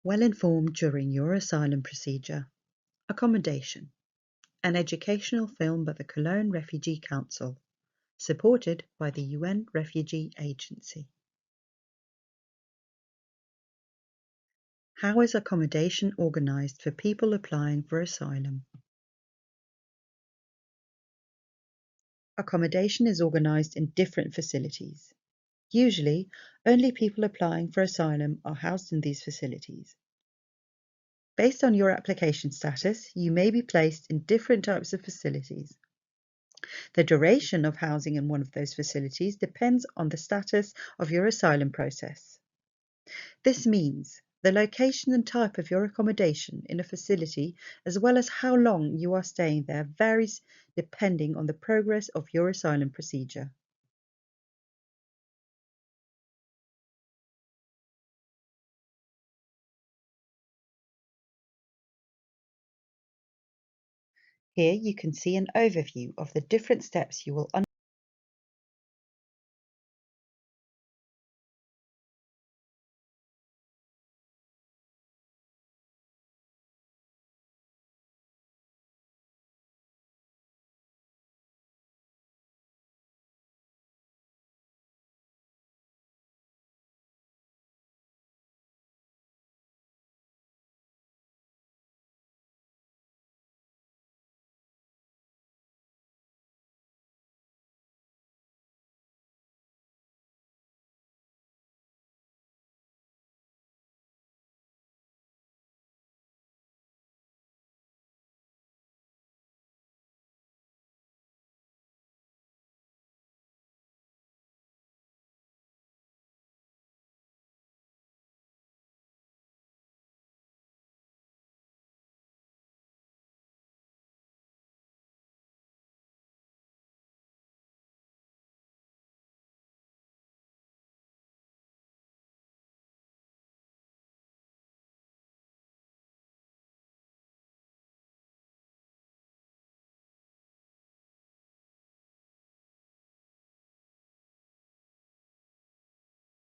Well informed during your asylum procedure. Accommodation, an educational film by the Cologne Refugee Council, supported by the UN Refugee Agency. How is accommodation organised for people applying for asylum? Accommodation is organised in different facilities. Usually, only people applying for asylum are housed in these facilities. Based on your application status, you may be placed in different types of facilities. The duration of housing in one of those facilities depends on the status of your asylum process. This means the location and type of your accommodation in a facility, as well as how long you are staying there, varies depending on the progress of your asylum procedure. Here you can see an overview of the different steps you will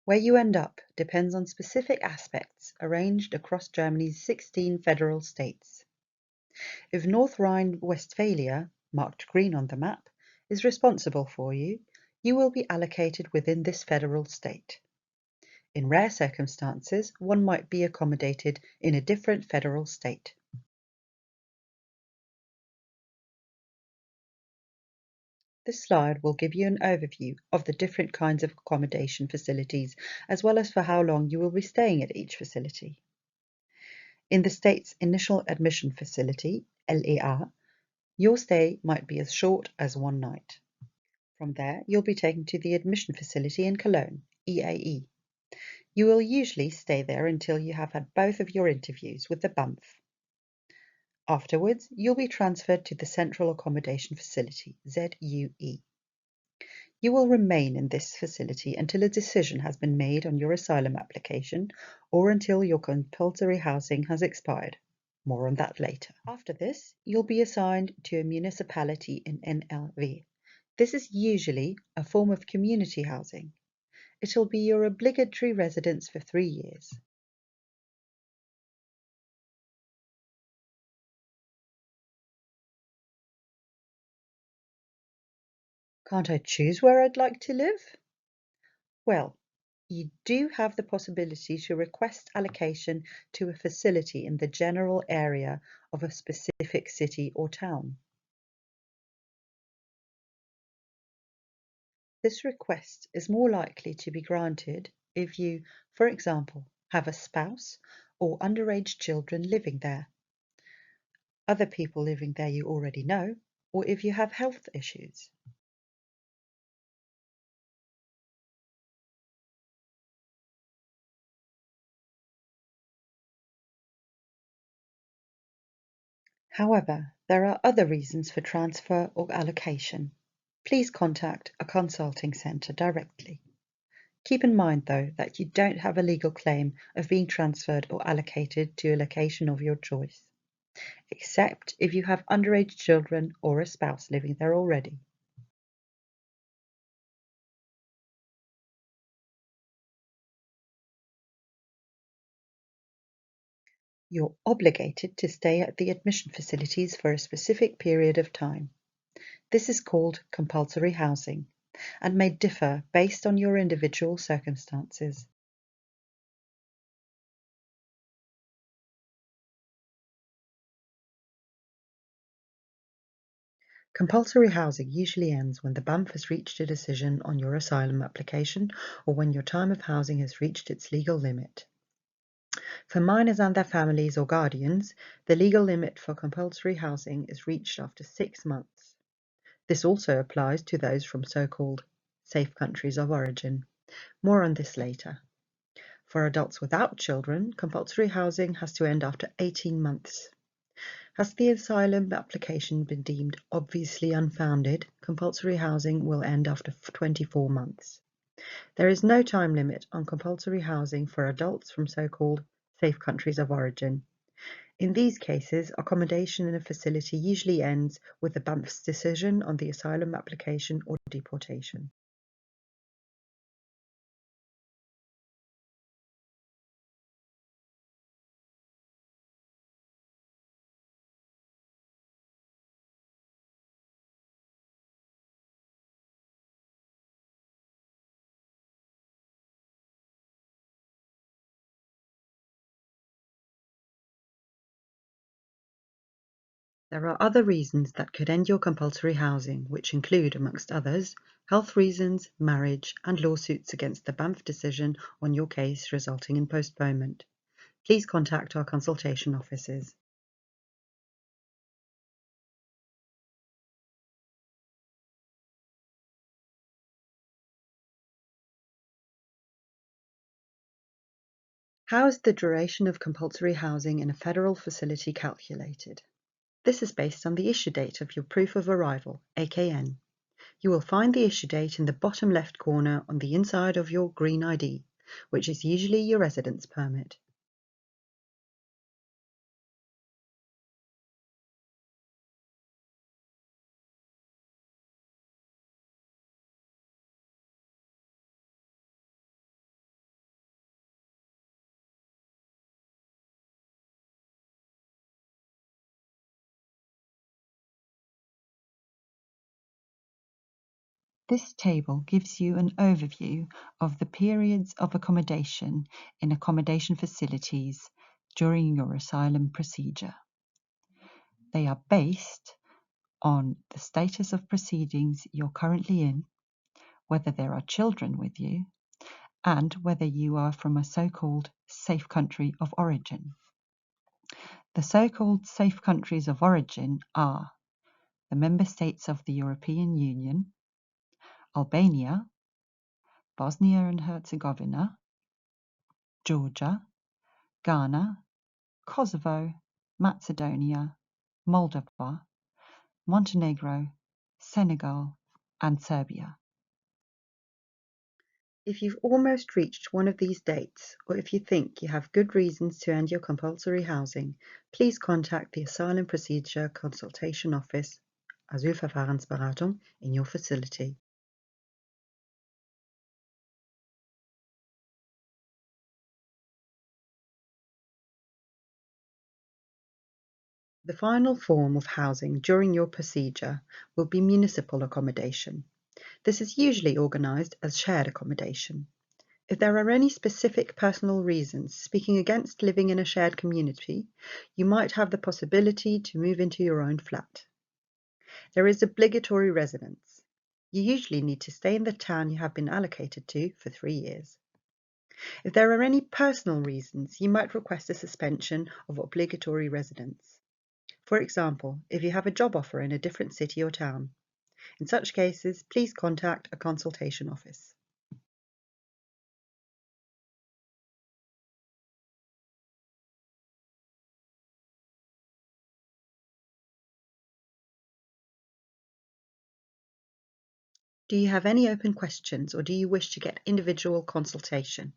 Where you end up depends on specific aspects arranged across Germany's 16 federal states. If North Rhine-Westphalia, marked green on the map, is responsible for you, you will be allocated within this federal state. In rare circumstances, one might be accommodated in a different federal state. This slide will give you an overview of the different kinds of accommodation facilities, as well as for how long you will be staying at each facility. In the state's initial admission facility, LEA, your stay might be as short as one night. From there, you'll be taken to the admission facility in Cologne, EAE. You will usually stay there until you have had both of your interviews with the BAMF. Afterwards, you'll be transferred to the Central Accommodation Facility, ZUE. You will remain in this facility until a decision has been made on your asylum application or until your compulsory housing has expired. More on that later. After this, you'll be assigned to a municipality in NRW. This is usually a form of community housing. It will be your obligatory residence for 3 years. Can't I choose where I'd like to live? Well, you do have the possibility to request allocation to a facility in the general area of a specific city or town. This request is more likely to be granted if you, for example, have a spouse or underage children living there, other people living there you already know, or if you have health issues. However, there are other reasons for transfer or allocation. Please contact a consulting centre directly. Keep in mind, though, that you don't have a legal claim of being transferred or allocated to a location of your choice, except if you have underage children or a spouse living there already. You're obligated to stay at the admission facilities for a specific period of time. This is called compulsory housing and may differ based on your individual circumstances. Compulsory housing usually ends when the BAMF has reached a decision on your asylum application or when your time of housing has reached its legal limit. For minors and their families or guardians, the legal limit for compulsory housing is reached after 6 months. This also applies to those from so-called safe countries of origin. More on this later. For adults without children, compulsory housing has to end after 18 months. Has the asylum application been deemed obviously unfounded, compulsory housing will end after 24 months. There is no time limit on compulsory housing for adults from so-called safe countries of origin. In these cases, accommodation in a facility usually ends with the BAMF's decision on the asylum application or deportation. There are other reasons that could end your compulsory housing, which include, amongst others, health reasons, marriage, and lawsuits against the BAMF decision on your case resulting in postponement. Please contact our consultation offices. How is the duration of compulsory housing in a federal facility calculated? This is based on the issue date of your proof of arrival, AKN. You will find the issue date in the bottom left corner on the inside of your green ID, which is usually your residence permit. This table gives you an overview of the periods of accommodation in accommodation facilities during your asylum procedure. They are based on the status of proceedings you're currently in, whether there are children with you, and whether you are from a so-called safe country of origin. The so-called safe countries of origin are the member states of the European Union, Albania, Bosnia and Herzegovina, Georgia, Ghana, Kosovo, Macedonia, Moldova, Montenegro, Senegal, and Serbia. If you've almost reached one of these dates, or if you think you have good reasons to end your compulsory housing, please contact the Asylum Procedure Consultation Office, Asylverfahrens in your facility. The final form of housing during your procedure will be municipal accommodation. This is usually organised as shared accommodation. If there are any specific personal reasons speaking against living in a shared community, you might have the possibility to move into your own flat. There is obligatory residence. You usually need to stay in the town you have been allocated to for 3 years. If there are any personal reasons, you might request a suspension of obligatory residence. For example, if you have a job offer in a different city or town. In such cases, please contact a consultation office. Do you have any open questions or do you wish to get individual consultation?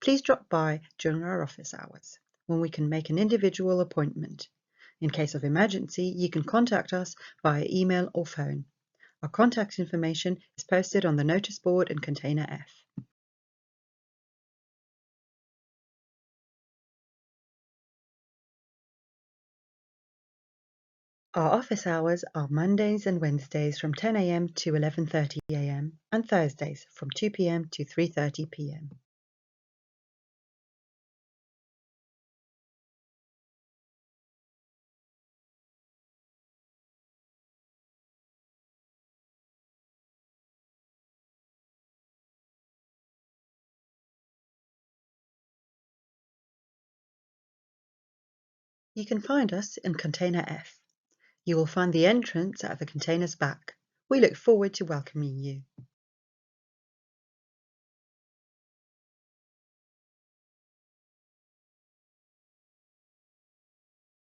Please drop by during our office hours when we can make an individual appointment. In case of emergency, you can contact us via email or phone. Our contact information is posted on the notice board in container F. Our office hours are Mondays and Wednesdays from 10 a.m. to 11:30 a.m. and Thursdays from 2 p.m. to 3:30 p.m. You can find us in Container F. You will find the entrance at the container's back. We look forward to welcoming you.